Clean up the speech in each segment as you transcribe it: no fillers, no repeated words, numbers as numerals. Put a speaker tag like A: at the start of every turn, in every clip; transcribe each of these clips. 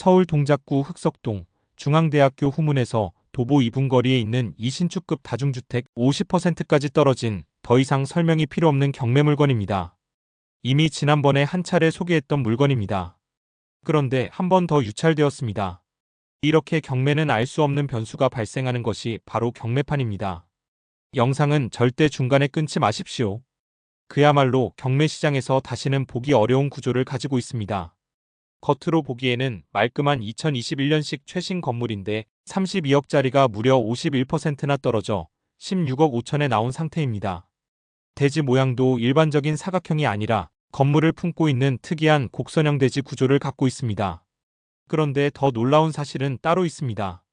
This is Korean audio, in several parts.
A: 서울 동작구 흑석동 중앙대학교 후문에서 도보 2분 거리에 있는 이 신축급 다중주택 50%까지 떨어진 더 이상 설명이 필요 없는 경매 물건입니다. 이미 지난번에 한 차례 소개했던 물건입니다. 그런데 한 번 더 유찰되었습니다. 이렇게 경매는 알 수 없는 변수가 발생하는 것이 바로 경매판입니다. 영상은 절대 중간에 끊지 마십시오. 그야말로 경매 시장에서 다시는 보기 어려운 구조를 가지고 있습니다. 겉으로 보기에는 말끔한 2021년식 최신 건물인데 32억짜리가 무려 51%나 떨어져 16억 5천에 나온 상태입니다. 대지 모양도 일반적인 사각형이 아니라 건물을 품고 있는 특이한 곡선형 대지 구조를 갖고 있습니다. 그런데 더 놀라운 사실은 따로 있습니다.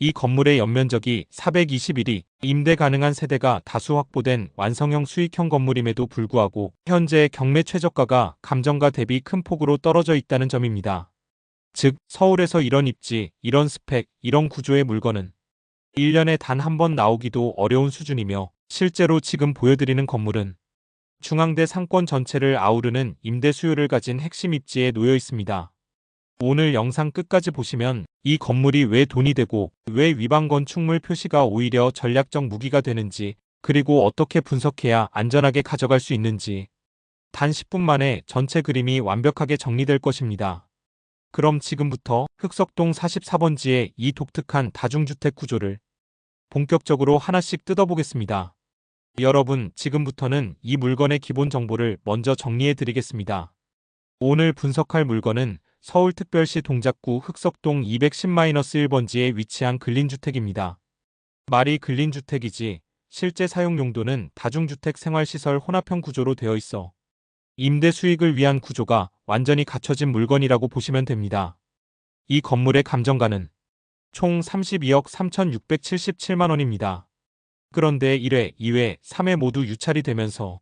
A: 이 건물의 연면적이 421이 임대 가능한 세대가 다수 확보된 완성형 수익형 건물임에도 불구하고 현재 경매 최저가가 감정가 대비 큰 폭으로 떨어져 있다는 점입니다. 즉, 서울에서 이런 입지, 이런 스펙, 이런 구조의 물건은 1년에 단 한 번 나오기도 어려운 수준이며 실제로 지금 보여드리는 건물은 중앙대 상권 전체를 아우르는 임대 수요를 가진 핵심 입지에 놓여 있습니다. 오늘 영상 끝까지 보시면 이 건물이 왜 돈이 되고 왜 위반 건축물 표시가 오히려 전략적 무기가 되는지, 그리고 어떻게 분석해야 안전하게 가져갈 수 있는지 단 10분 만에 전체 그림이 완벽하게 정리될 것입니다. 그럼 지금부터 흑석동 44번지의 이 독특한 다중주택 구조를 본격적으로 하나씩 뜯어보겠습니다. 여러분, 지금부터는 이 물건의 기본 정보를 먼저 정리해 드리겠습니다. 오늘 분석할 물건은 서울특별시 동작구 흑석동 210-1번지에 위치한 근린주택입니다. 말이 근린주택이지 실제 사용 용도는 다중주택 생활시설 혼합형 구조로 되어 있어 임대 수익을 위한 구조가 완전히 갖춰진 물건이라고 보시면 됩니다. 이 건물의 감정가는 총 32억 3,677만 원입니다. 그런데 1회, 2회, 3회 모두 유찰이 되면서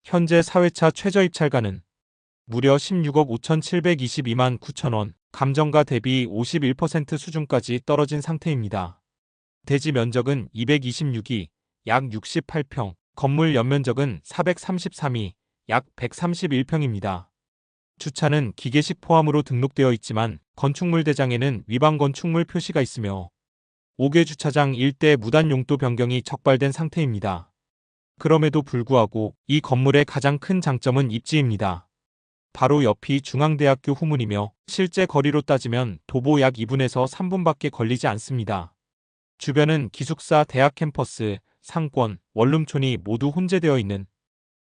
A: 현재 4회차 최저 입찰가는 무려 16억 5,722만 9천 원, 감정가 대비 51% 수준까지 떨어진 상태입니다. 대지 면적은 226이, 약 68평, 건물 연면적은 433이, 약 131평입니다. 주차는 기계식 포함으로 등록되어 있지만 건축물 대장에는 위반 건축물 표시가 있으며 5개 주차장 일대 무단 용도 변경이 적발된 상태입니다. 그럼에도 불구하고 이 건물의 가장 큰 장점은 입지입니다. 바로 옆이 중앙대학교 후문이며 실제 거리로 따지면 도보 약 2분에서 3분밖에 걸리지 않습니다. 주변은 기숙사, 대학 캠퍼스, 상권, 원룸촌이 모두 혼재되어 있는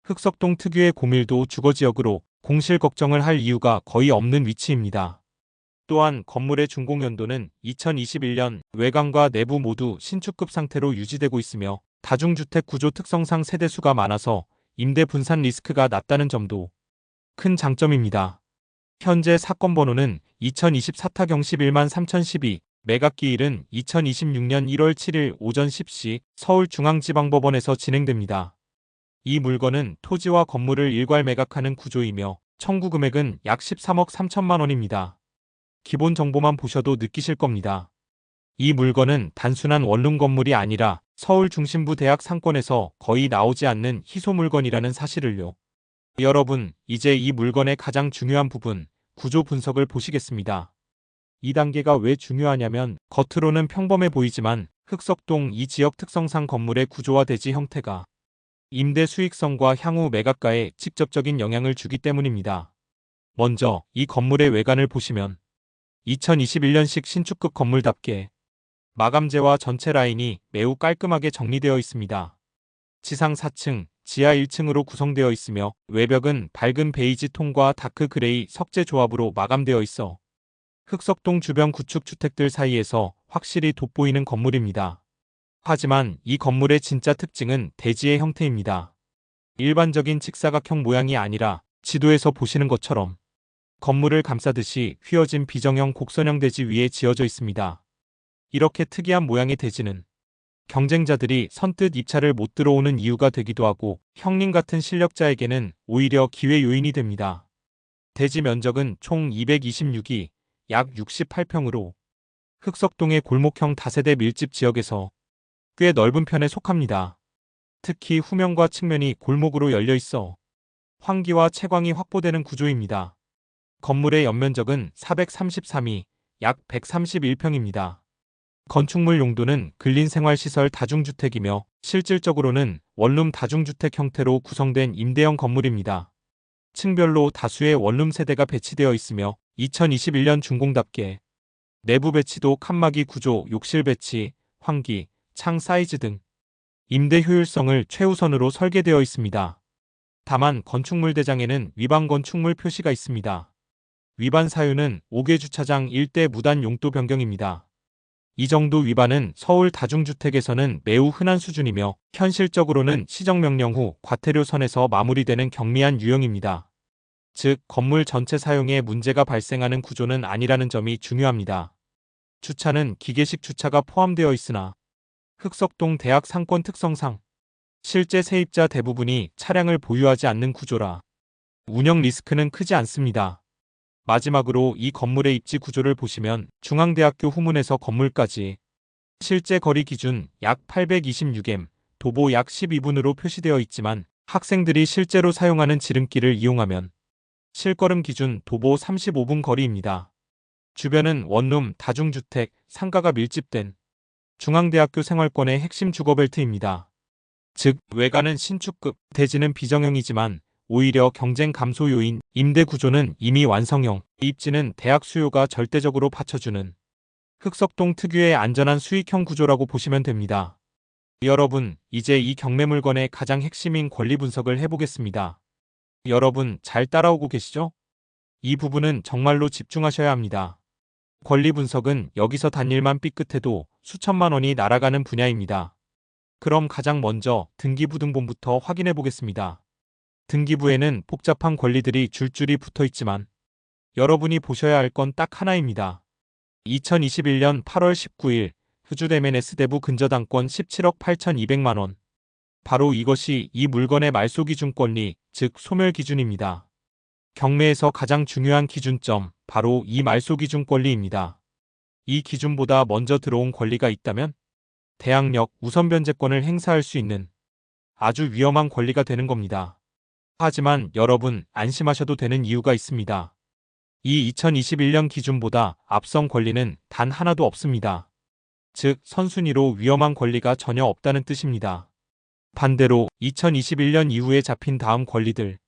A: 흑석동 특유의 고밀도 주거지역으로 공실 걱정을 할 이유가 거의 없는 위치입니다. 또한 건물의 준공연도는 2021년, 외관과 내부 모두 신축급 상태로 유지되고 있으며 다중주택 구조 특성상 세대수가 많아서 임대 분산 리스크가 낮다는 점도 큰 장점입니다. 현재 사건 번호는 2024타경 11만 3012, 매각기일은 2026년 1월 7일 오전 10시 서울중앙지방법원에서 진행됩니다. 이 물건은 토지와 건물을 일괄 매각하는 구조이며 청구 금액은 약 13억 3천만 원입니다. 기본 정보만 보셔도 느끼실 겁니다. 이 물건은 단순한 원룸 건물이 아니라 서울 중심부 대학 상권에서 거의 나오지 않는 희소 물건이라는 사실을요. 여러분, 이제 이 물건의 가장 중요한 부분, 구조 분석을 보시겠습니다. 이 단계가 왜 중요하냐면 겉으로는 평범해 보이지만 흑석동 이 지역 특성상 건물의 구조와 대지 형태가 임대 수익성과 향후 매각가에 직접적인 영향을 주기 때문입니다. 먼저 이 건물의 외관을 보시면 2021년식 신축급 건물답게 마감재와 전체 라인이 매우 깔끔하게 정리되어 있습니다. 지상 4층, 지하 1층으로 구성되어 있으며 외벽은 밝은 베이지 톤과 다크 그레이 석재 조합으로 마감되어 있어 흑석동 주변 구축 주택들 사이에서 확실히 돋보이는 건물입니다. 하지만 이 건물의 진짜 특징은 대지의 형태입니다. 일반적인 직사각형 모양이 아니라 지도에서 보시는 것처럼 건물을 감싸듯이 휘어진 비정형 곡선형 대지 위에 지어져 있습니다. 이렇게 특이한 모양의 대지는 경쟁자들이 선뜻 입찰을 못 들어오는 이유가 되기도 하고 형님 같은 실력자에게는 오히려 기회 요인이 됩니다. 대지 면적은 총 226이, 약 68평으로 흑석동의 골목형 다세대 밀집 지역에서 꽤 넓은 편에 속합니다. 특히 후면과 측면이 골목으로 열려 있어 환기와 채광이 확보되는 구조입니다. 건물의 연면적은 433이, 약 131평입니다. 건축물 용도는 근린생활시설 다중주택이며 실질적으로는 원룸 다중주택 형태로 구성된 임대형 건물입니다. 층별로 다수의 원룸 세대가 배치되어 있으며 2021년 준공답게 내부 배치도 칸막이 구조, 욕실 배치, 환기, 창 사이즈 등 임대 효율성을 최우선으로 설계되어 있습니다. 다만 건축물 대장에는 위반 건축물 표시가 있습니다. 위반 사유는 5개 주차장 일대 무단 용도 변경입니다. 이 정도 위반은 서울 다중주택에서는 매우 흔한 수준이며 현실적으로는 시정명령 후 과태료 선에서 마무리되는 경미한 유형입니다. 즉, 건물 전체 사용에 문제가 발생하는 구조는 아니라는 점이 중요합니다. 주차는 기계식 주차가 포함되어 있으나 흑석동 대학 상권 특성상 실제 세입자 대부분이 차량을 보유하지 않는 구조라 운영 리스크는 크지 않습니다. 마지막으로 이 건물의 입지 구조를 보시면 중앙대학교 후문에서 건물까지 실제 거리 기준 약 826m, 도보 약 12분으로 표시되어 있지만 학생들이 실제로 사용하는 지름길을 이용하면 실걸음 기준 도보 35분 거리입니다. 주변은 원룸, 다중주택, 상가가 밀집된 중앙대학교 생활권의 핵심 주거벨트입니다. 즉, 외관은 신축급, 대지는 비정형이지만 오히려 경쟁 감소 요인, 임대 구조는 이미 완성형, 입지는 대학 수요가 절대적으로 받쳐주는 흑석동 특유의 안전한 수익형 구조라고 보시면 됩니다. 여러분, 이제 이 경매 물건의 가장 핵심인 권리 분석을 해보겠습니다. 여러분, 잘 따라오고 계시죠? 이 부분은 정말로 집중하셔야 합니다. 권리 분석은 여기서 단일만 삐끗해도 수천만 원이 날아가는 분야입니다. 그럼 가장 먼저 등기부등본부터 확인해 보겠습니다. 등기부에는 복잡한 권리들이 줄줄이 붙어 있지만 여러분이 보셔야 할 건 딱 하나입니다. 2021년 8월 19일 후주대면에스 대부 근저당권 17억 8,200만 원. 바로 이것이 이 물건의 말소 기준 권리, 즉 소멸 기준입니다. 경매에서 가장 중요한 기준점, 바로 이 말소 기준 권리입니다. 이 기준보다 먼저 들어온 권리가 있다면 대항력, 우선 변제권을 행사할 수 있는 아주 위험한 권리가 되는 겁니다. 하지만 여러분, 안심하셔도 되는 이유가 있습니다. 이 2021년 기준보다 앞선 권리는 단 하나도 없습니다. 즉, 선순위로 위험한 권리가 전혀 없다는 뜻입니다. 반대로 2021년 이후에 잡힌 다음 권리들,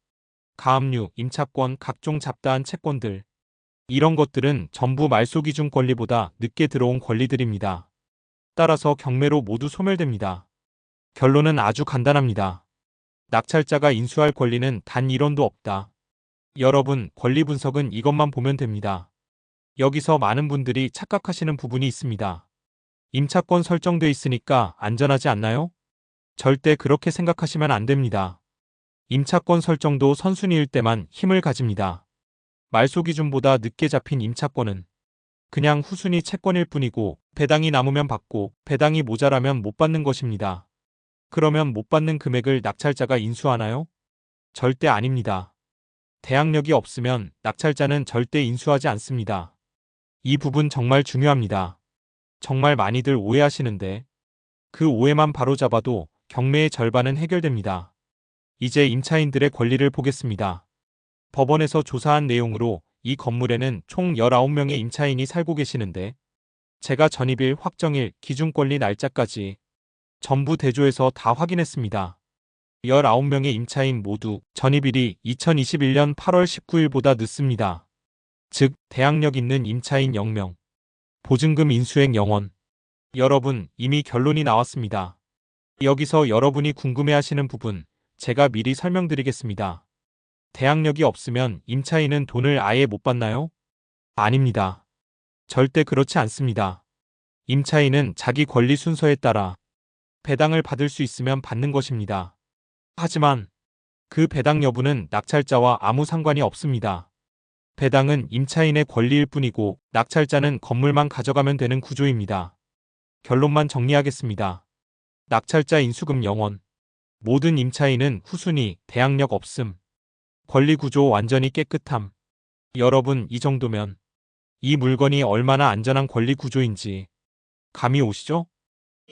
A: 가압류, 임차권, 각종 잡다한 채권들, 이런 것들은 전부 말소 기준 권리보다 늦게 들어온 권리들입니다. 따라서 경매로 모두 소멸됩니다. 결론은 아주 간단합니다. 낙찰자가 인수할 권리는 단 1원도 없다. 여러분, 권리 분석은 이것만 보면 됩니다. 여기서 많은 분들이 착각하시는 부분이 있습니다. 임차권 설정돼 있으니까 안전하지 않나요? 절대 그렇게 생각하시면 안 됩니다. 임차권 설정도 선순위일 때만 힘을 가집니다. 말소 기준보다 늦게 잡힌 임차권은 그냥 후순위 채권일 뿐이고 배당이 남으면 받고 배당이 모자라면 못 받는 것입니다. 그러면 못 받는 금액을 낙찰자가 인수하나요? 절대 아닙니다. 대항력이 없으면 낙찰자는 절대 인수하지 않습니다. 이 부분 정말 중요합니다. 정말 많이들 오해하시는데 그 오해만 바로잡아도 경매의 절반은 해결됩니다. 이제 임차인들의 권리를 보겠습니다. 법원에서 조사한 내용으로 이 건물에는 총 19명의 임차인이 살고 계시는데 제가 전입일, 확정일, 기준권리 날짜까지 전부 대조해서 다 확인했습니다. 19명의 임차인 모두 전입일이 2021년 8월 19일보다 늦습니다. 즉, 대항력 있는 임차인 0명, 보증금 인수액 0원. 여러분, 이미 결론이 나왔습니다. 여기서 여러분이 궁금해하시는 부분, 제가 미리 설명드리겠습니다. 대항력이 없으면 임차인은 돈을 아예 못 받나요? 아닙니다. 절대 그렇지 않습니다. 임차인은 자기 권리 순서에 따라 배당을 받을 수 있으면 받는 것입니다. 하지만 그 배당 여부는 낙찰자와 아무 상관이 없습니다. 배당은 임차인의 권리일 뿐이고 낙찰자는 건물만 가져가면 되는 구조입니다. 결론만 정리하겠습니다. 낙찰자 인수금 0원. 모든 임차인은 후순위, 대항력 없음. 권리 구조 완전히 깨끗함. 여러분, 이 정도면 이 물건이 얼마나 안전한 권리 구조인지 감이 오시죠?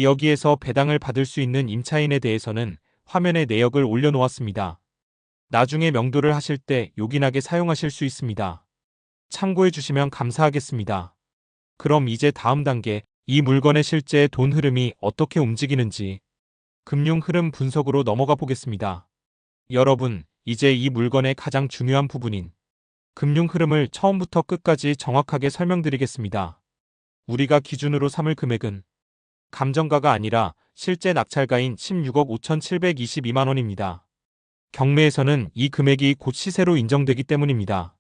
A: 여기에서 배당을 받을 수 있는 임차인에 대해서는 화면에 내역을 올려놓았습니다. 나중에 명도를 하실 때 요긴하게 사용하실 수 있습니다. 참고해 주시면 감사하겠습니다. 그럼 이제 다음 단계, 이 물건의 실제 돈 흐름이 어떻게 움직이는지 금융 흐름 분석으로 넘어가 보겠습니다. 여러분, 이제 이 물건의 가장 중요한 부분인 금융 흐름을 처음부터 끝까지 정확하게 설명드리겠습니다. 우리가 기준으로 삼을 금액은 감정가가 아니라 실제 낙찰가인 16억 5,722만 원입니다. 경매에서는 이 금액이 곧 시세로 인정되기 때문입니다.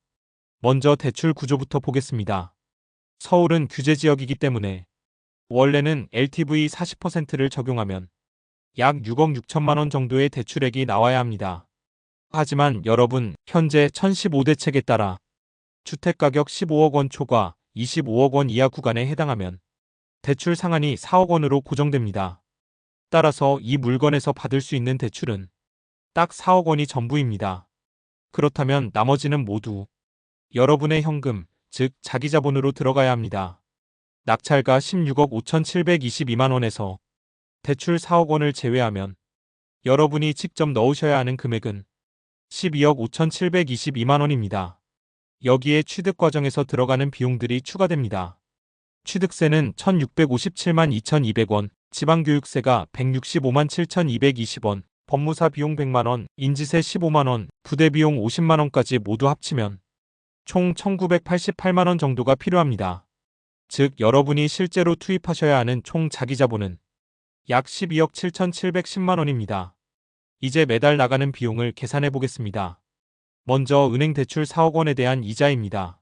A: 먼저 대출 구조부터 보겠습니다. 서울은 규제지역이기 때문에 원래는 LTV 40%를 적용하면 약 6억 6천만 원 정도의 대출액이 나와야 합니다. 하지만 여러분, 현재 1015대 책에 따라 주택가격 15억 원 초과 25억 원 이하 구간에 해당하면 대출 상한이 4억 원으로 고정됩니다. 따라서 이 물건에서 받을 수 있는 대출은 딱 4억 원이 전부입니다. 그렇다면 나머지는 모두 여러분의 현금, 즉 자기 자본으로 들어가야 합니다. 낙찰가 16억 5,722만 원에서 대출 4억 원을 제외하면 여러분이 직접 넣으셔야 하는 금액은 12억 5,722만 원입니다. 여기에 취득 과정에서 들어가는 비용들이 추가됩니다. 취득세는 1,657만 2,200원, 지방교육세가 165만 7,220원, 법무사 비용 100만 원, 인지세 15만 원, 부대비용 50만 원까지 모두 합치면 총 1,988만 원 정도가 필요합니다. 즉 여러분이 실제로 투입하셔야 하는 총 자기자본은 약 12억 7,710만 원입니다. 이제 매달 나가는 비용을 계산해 보겠습니다. 먼저 은행 대출 4억 원에 대한 이자입니다.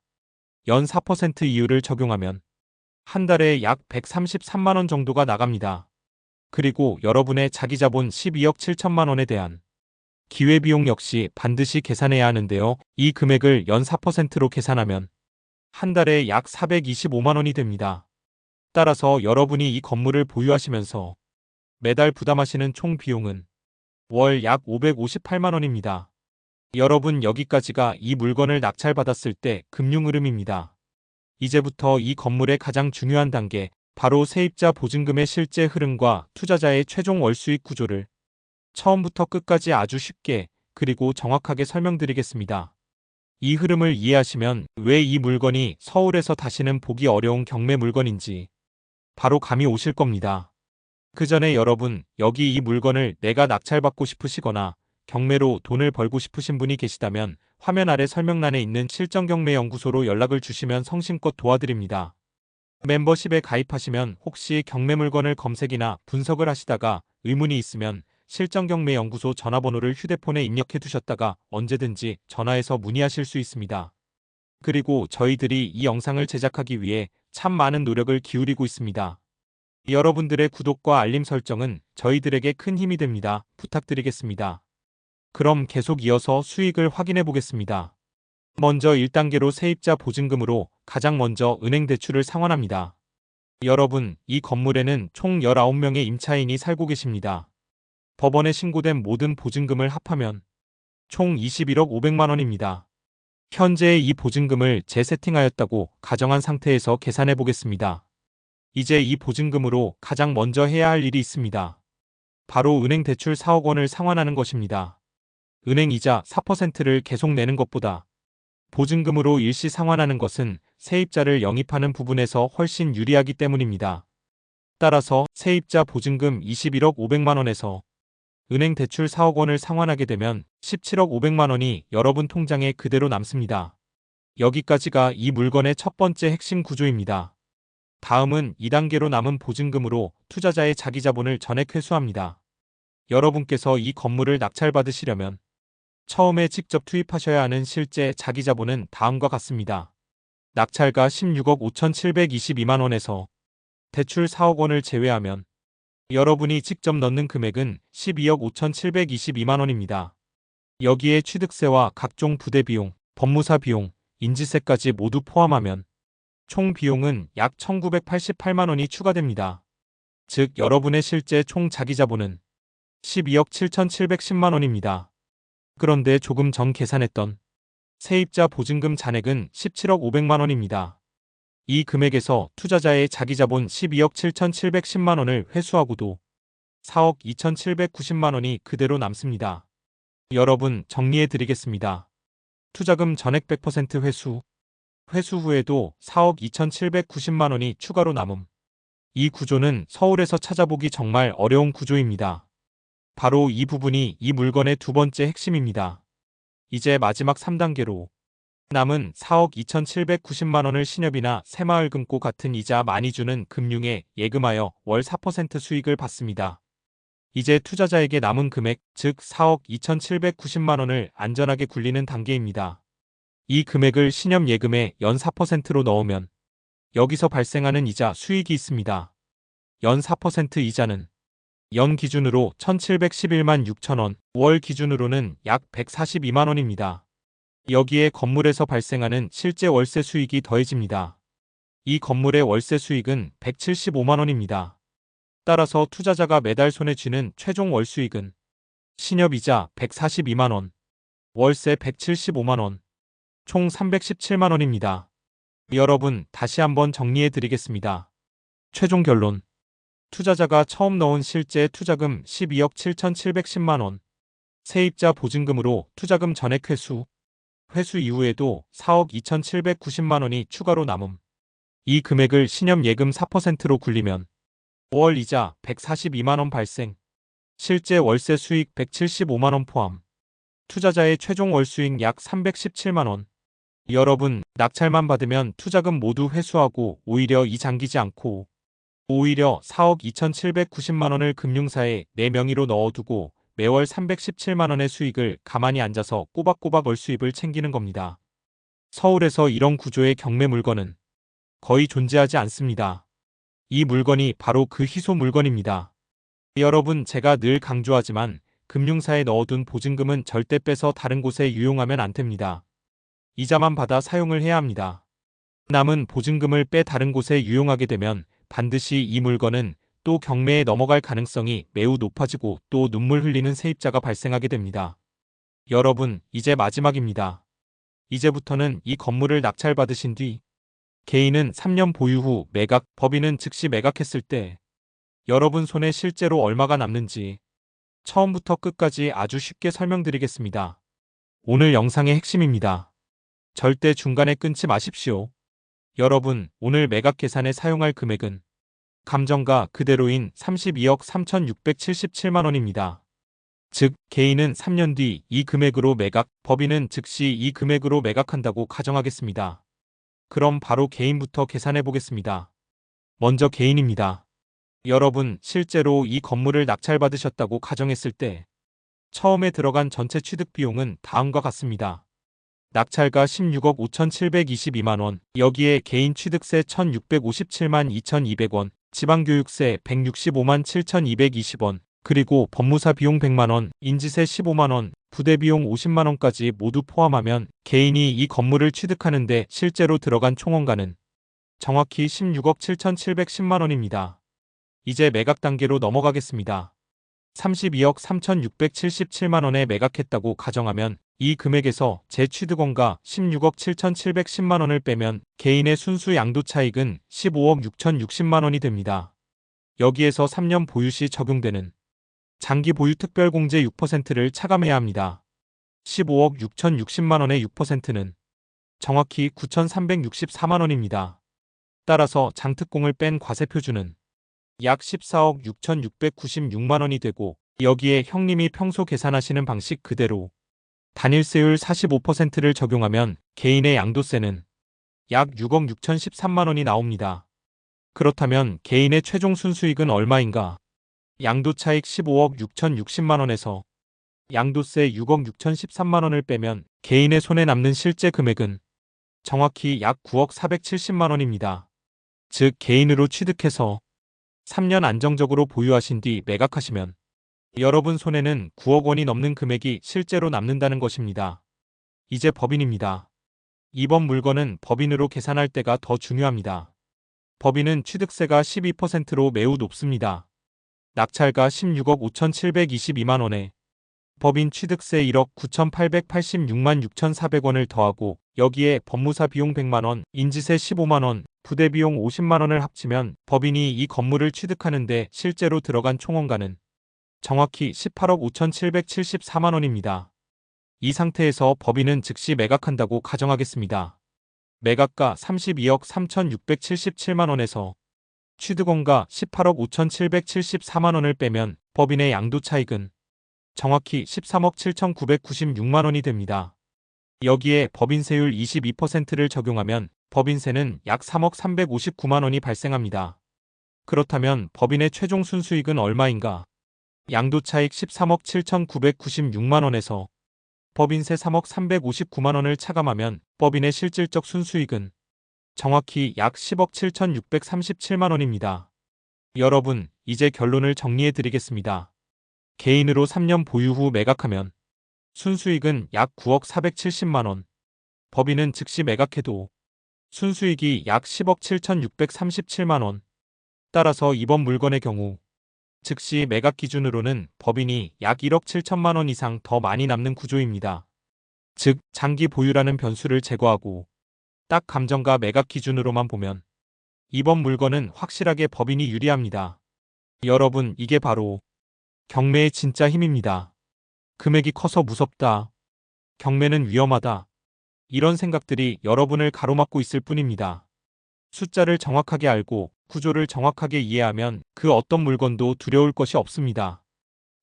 A: 연 4% 이율을 적용하면 한 달에 약 133만 원 정도가 나갑니다. 그리고 여러분의 자기자본 12억 7천만 원에 대한 기회비용 역시 반드시 계산해야 하는데요. 이 금액을 연 4%로 계산하면 한 달에 약 425만 원이 됩니다. 따라서 여러분이 이 건물을 보유하시면서 매달 부담하시는 총 비용은 월 약 558만 원입니다. 여러분, 여기까지가 이 물건을 낙찰받았을 때 금융 흐름입니다. 이제부터 이 건물의 가장 중요한 단계, 바로 세입자 보증금의 실제 흐름과 투자자의 최종 월수익 구조를 처음부터 끝까지 아주 쉽게 그리고 정확하게 설명드리겠습니다. 이 흐름을 이해하시면 왜 이 물건이 서울에서 다시는 보기 어려운 경매 물건인지 바로 감이 오실 겁니다. 그 전에 여러분, 여기 이 물건을 내가 낙찰받고 싶으시거나 경매로 돈을 벌고 싶으신 분이 계시다면 화면 아래 설명란에 있는 실전경매연구소로 연락을 주시면 성심껏 도와드립니다. 멤버십에 가입하시면 혹시 경매 물건을 검색이나 분석을 하시다가 의문이 있으면 실전경매연구소 전화번호를 휴대폰에 입력해 두셨다가 언제든지 전화해서 문의하실 수 있습니다. 그리고 저희들이 이 영상을 제작하기 위해 참 많은 노력을 기울이고 있습니다. 여러분들의 구독과 알림 설정은 저희들에게 큰 힘이 됩니다. 부탁드리겠습니다. 그럼 계속 이어서 수익을 확인해 보겠습니다. 먼저 1단계로 세입자 보증금으로 가장 먼저 은행 대출을 상환합니다. 여러분, 이 건물에는 총 19명의 임차인이 살고 계십니다. 법원에 신고된 모든 보증금을 합하면 총 21억 500만 원입니다. 현재의 이 보증금을 재세팅하였다고 가정한 상태에서 계산해 보겠습니다. 이제 이 보증금으로 가장 먼저 해야 할 일이 있습니다. 바로 은행 대출 4억 원을 상환하는 것입니다. 은행 이자 4%를 계속 내는 것보다 보증금으로 일시 상환하는 것은 세입자를 영입하는 부분에서 훨씬 유리하기 때문입니다. 따라서 세입자 보증금 21억 500만 원에서 은행 대출 4억 원을 상환하게 되면 17억 500만 원이 여러분 통장에 그대로 남습니다. 여기까지가 이 물건의 첫 번째 핵심 구조입니다. 다음은 2단계로 남은 보증금으로 투자자의 자기자본을 전액 회수합니다. 여러분께서 이 건물을 낙찰받으시려면 처음에 직접 투입하셔야 하는 실제 자기자본은 다음과 같습니다. 낙찰가 16억 5,722만 원에서 대출 4억 원을 제외하면 여러분이 직접 넣는 금액은 12억 5,722만 원입니다. 여기에 취득세와 각종 부대비용, 법무사 비용, 인지세까지 모두 포함하면 총 비용은 약 1,988만 원이 추가됩니다. 즉 여러분의 실제 총 자기자본은 12억 7,710만 원입니다. 그런데 조금 전 계산했던 세입자 보증금 잔액은 17억 500만 원입니다. 이 금액에서 투자자의 자기자본 12억 7,710만 원을 회수하고도 4억 2,790만 원이 그대로 남습니다. 여러분, 정리해 드리겠습니다. 투자금 전액 100% 회수, 회수 후에도 4억 2,790만 원이 추가로 남음. 이 구조는 서울에서 찾아보기 정말 어려운 구조입니다. 바로 이 부분이 이 물건의 두 번째 핵심입니다. 이제 마지막 3단계로 남은 4억 2,790만 원을 신협이나 새마을금고 같은 이자 많이 주는 금융에 예금하여 월 4% 수익을 받습니다. 이제 투자자에게 남은 금액, 즉 4억 2,790만 원을 안전하게 굴리는 단계입니다. 이 금액을 신협 예금에 연 4%로 넣으면 여기서 발생하는 이자 수익이 있습니다. 연 4% 이자는 연 기준으로 1,711만 6천 원, 월 기준으로는 약 142만 원입니다. 여기에 건물에서 발생하는 실제 월세 수익이 더해집니다. 이 건물의 월세 수익은 175만 원입니다. 따라서 투자자가 매달 손에 쥐는 최종 월수익은 신협이자 142만 원, 월세 175만 원, 총 317만 원입니다. 여러분, 다시 한번 정리해 드리겠습니다. 최종 결론. 투자자가 처음 넣은 실제 투자금 12억 7,710만 원, 세입자 보증금으로 투자금 전액 회수, 회수 이후에도 4억 2,790만 원이 추가로 남음. 이 금액을 신협 예금 4%로 굴리면 월 이자 142만 원 발생, 실제 월세 수익 175만 원 포함, 투자자의 최종 월수익 약 317만 원. 여러분, 낙찰만 받으면 투자금 모두 회수하고 오히려 이 잠기지 않고 오히려 4억 2,790만 원을 금융사에 내 명의로 넣어두고 매월 317만 원의 수익을 가만히 앉아서 꼬박꼬박 월수입을 챙기는 겁니다. 서울에서 이런 구조의 경매 물건은 거의 존재하지 않습니다. 이 물건이 바로 그 희소 물건입니다. 여러분, 제가 늘 강조하지만 금융사에 넣어둔 보증금은 절대 빼서 다른 곳에 유용하면 안 됩니다. 이자만 받아 사용을 해야 합니다. 남은 보증금을 빼 다른 곳에 유용하게 되면 반드시 이 물건은 또 경매에 넘어갈 가능성이 매우 높아지고 또 눈물 흘리는 세입자가 발생하게 됩니다. 여러분, 이제 마지막입니다. 이제부터는 이 건물을 낙찰받으신 뒤 개인은 3년 보유 후 매각, 법인은 즉시 매각했을 때 여러분 손에 실제로 얼마가 남는지 처음부터 끝까지 아주 쉽게 설명드리겠습니다. 오늘 영상의 핵심입니다. 절대 중간에 끊지 마십시오. 여러분, 오늘 매각 계산에 사용할 금액은 감정가 그대로인 32억 3,677만 원입니다. 즉, 개인은 3년 뒤 이 금액으로 매각, 법인은 즉시 이 금액으로 매각한다고 가정하겠습니다. 그럼 바로 개인부터 계산해 보겠습니다. 먼저 개인입니다. 여러분, 실제로 이 건물을 낙찰받으셨다고 가정했을 때 처음에 들어간 전체 취득 비용은 다음과 같습니다. 낙찰가 16억 5,722만 원, 여기에 개인 취득세 1,657만 2,200원, 지방교육세 165만 7,220원, 그리고 법무사 비용 100만 원, 인지세 15만 원, 부대비용 50만 원까지 모두 포함하면 개인이 이 건물을 취득하는데 실제로 들어간 총원가는 정확히 16억 7,710만 원입니다. 이제 매각 단계로 넘어가겠습니다. 32억 3,677만 원에 매각했다고 가정하면 이 금액에서 재취득원가 16억 7,710만 원을 빼면 개인의 순수 양도 차익은 15억 6,060만 원이 됩니다. 여기에서 3년 보유 시 적용되는 장기 보유 특별공제 6%를 차감해야 합니다. 15억 6,060만 원의 6%는 정확히 9,364만 원입니다. 따라서 장특공을 뺀 과세표준은 약 14억 6,696만 원이 되고 여기에 형님이 평소 계산하시는 방식 그대로 단일세율 45%를 적용하면 개인의 양도세는 약 6억 6,013만 원이 나옵니다. 그렇다면 개인의 최종 순수익은 얼마인가? 양도차익 15억 6,060만 원에서 양도세 6억 6,013만 원을 빼면 개인의 손에 남는 실제 금액은 정확히 약 9억 470만 원입니다. 즉, 개인으로 취득해서 3년 안정적으로 보유하신 뒤 매각하시면 여러분 손에는 9억 원이 넘는 금액이 실제로 남는다는 것입니다. 이제 법인입니다. 이번 물건은 법인으로 계산할 때가 더 중요합니다. 법인은 취득세가 12%로 매우 높습니다. 낙찰가 16억 5,722만 원에 법인 취득세 1억 9,886만 6,400원을 더하고 여기에 법무사 비용 100만 원, 인지세 15만 원, 부대비용 50만 원을 합치면 법인이 이 건물을 취득하는데 실제로 들어간 총원가는 정확히 18억 5,774만 원입니다. 이 상태에서 법인은 즉시 매각한다고 가정하겠습니다. 매각가 32억 3,677만 원에서 취득원가 18억 5,774만 원을 빼면 법인의 양도 차익은 정확히 13억 7,996만 원이 됩니다. 여기에 법인세율 22%를 적용하면 법인세는 약 3억 359만 원이 발생합니다. 그렇다면 법인의 최종 순수익은 얼마인가? 양도차익 13억 7,996만 원에서 법인세 3억 359만 원을 차감하면 법인의 실질적 순수익은 정확히 약 10억 7,637만 원입니다. 여러분, 이제 결론을 정리해 드리겠습니다. 개인으로 3년 보유 후 매각하면 순수익은 약 9억 470만 원, 법인은 즉시 매각해도 순수익이 약 10억 7,637만 원. 따라서 이번 물건의 경우 즉시 매각 기준으로는 법인이 약 1억 7천만 원 이상 더 많이 남는 구조입니다. 즉, 장기 보유라는 변수를 제거하고 딱 감정가 매각 기준으로만 보면 이번 물건은 확실하게 법인이 유리합니다. 여러분, 이게 바로 경매의 진짜 힘입니다. 금액이 커서 무섭다. 경매는 위험하다. 이런 생각들이 여러분을 가로막고 있을 뿐입니다. 숫자를 정확하게 알고 구조를 정확하게 이해하면 그 어떤 물건도 두려울 것이 없습니다.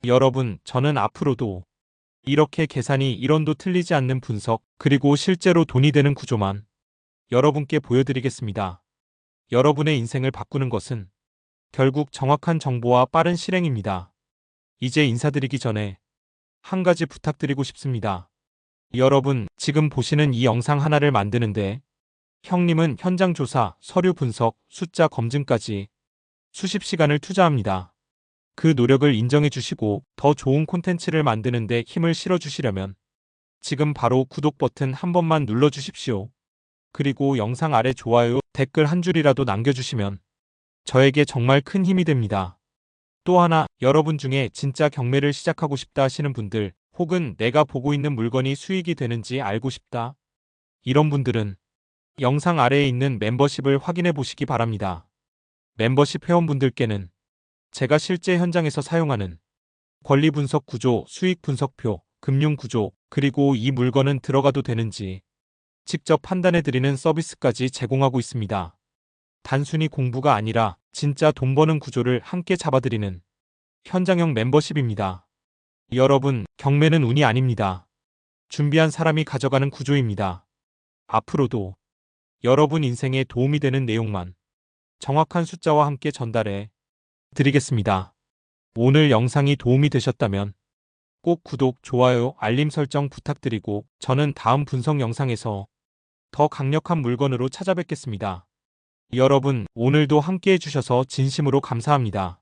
A: 여러분, 저는 앞으로도 이렇게 계산이 1원도 틀리지 않는 분석, 그리고 실제로 돈이 되는 구조만 여러분께 보여드리겠습니다. 여러분의 인생을 바꾸는 것은 결국 정확한 정보와 빠른 실행입니다. 이제 인사드리기 전에 한 가지 부탁드리고 싶습니다. 여러분, 지금 보시는 이 영상 하나를 만드는데 형님은 현장 조사, 서류 분석, 숫자 검증까지 수십 시간을 투자합니다. 그 노력을 인정해 주시고 더 좋은 콘텐츠를 만드는 데 힘을 실어 주시려면 지금 바로 구독 버튼 한 번만 눌러 주십시오. 그리고 영상 아래 좋아요, 댓글 한 줄이라도 남겨주시면 저에게 정말 큰 힘이 됩니다. 또 하나, 여러분 중에 진짜 경매를 시작하고 싶다 하시는 분들, 혹은 내가 보고 있는 물건이 수익이 되는지 알고 싶다. 이런 분들은 영상 아래에 있는 멤버십을 확인해 보시기 바랍니다. 멤버십 회원분들께는 제가 실제 현장에서 사용하는 권리 분석 구조, 수익 분석표, 금융 구조, 그리고 이 물건은 들어가도 되는지 직접 판단해 드리는 서비스까지 제공하고 있습니다. 단순히 공부가 아니라 진짜 돈 버는 구조를 함께 잡아드리는 현장형 멤버십입니다. 여러분, 경매는 운이 아닙니다. 준비한 사람이 가져가는 구조입니다. 앞으로도 여러분 인생에 도움이 되는 내용만 정확한 숫자와 함께 전달해 드리겠습니다. 오늘 영상이 도움이 되셨다면 꼭 구독, 좋아요, 알림 설정 부탁드리고 저는 다음 분석 영상에서 더 강력한 물건으로 찾아뵙겠습니다. 여러분, 오늘도 함께 해주셔서 진심으로 감사합니다.